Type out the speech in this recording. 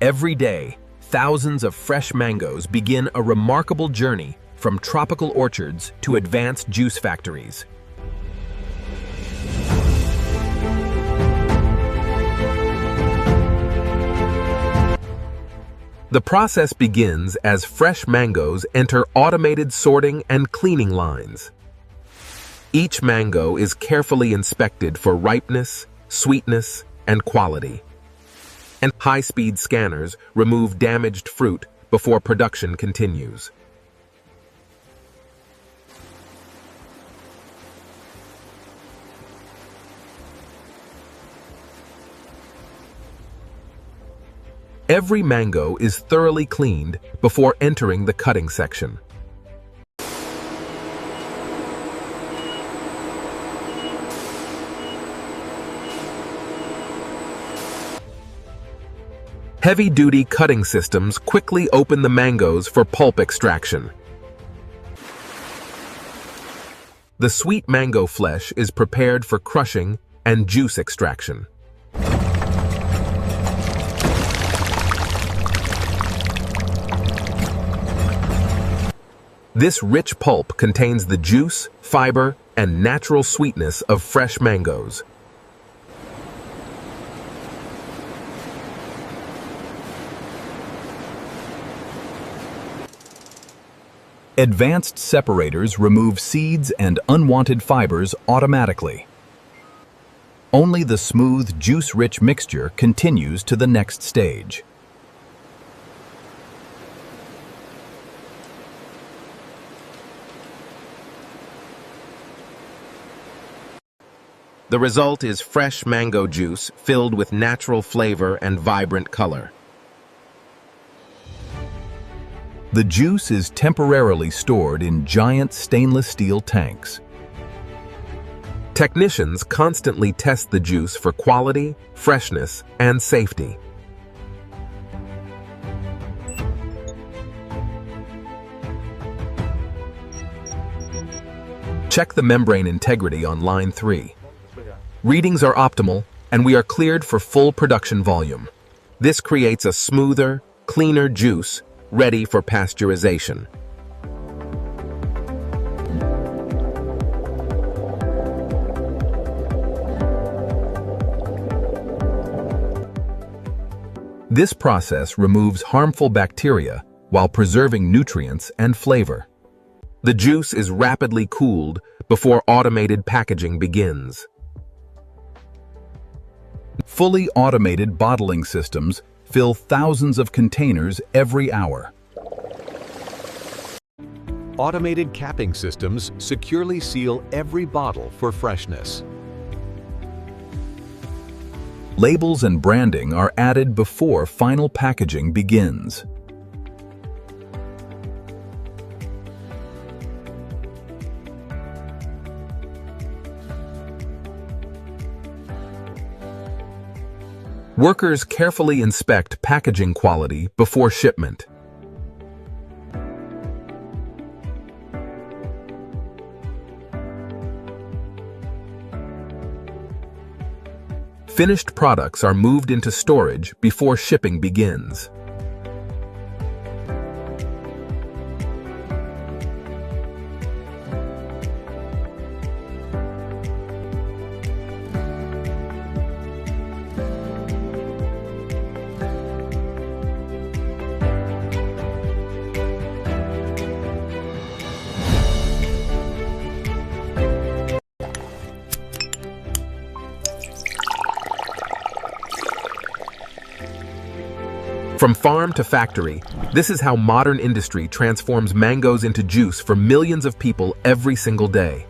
Every day, thousands of fresh mangoes begin a remarkable journey from tropical orchards to advanced juice factories. The process begins as fresh mangoes enter automated sorting and cleaning lines. Each mango is carefully inspected for ripeness, sweetness, and quality. And high-speed scanners remove damaged fruit before production continues. Every mango is thoroughly cleaned before entering the cutting section. Heavy-duty cutting systems quickly open the mangoes for pulp extraction. The sweet mango flesh is prepared for crushing and juice extraction. This rich pulp contains the juice, fiber, and natural sweetness of fresh mangoes. Advanced separators remove seeds and unwanted fibers automatically. Only the smooth, juice-rich mixture continues to the next stage. The result is fresh mango juice filled with natural flavor and vibrant color. The juice is temporarily stored in giant stainless steel tanks. Technicians constantly test the juice for quality, freshness, and safety. Check the membrane integrity on line 3. Readings are optimal, and we are cleared for full production volume. This creates a smoother, cleaner juice ready for pasteurization. This process removes harmful bacteria while preserving nutrients and flavor. The juice is rapidly cooled before automated packaging begins. Fully automated bottling systems fill thousands of containers every hour. Automated capping systems securely seal every bottle for freshness. Labels and branding are added before final packaging begins. Workers carefully inspect packaging quality before shipment. Finished products are moved into storage before shipping begins. From farm to factory, this is how modern industry transforms mangoes into juice for millions of people every single day.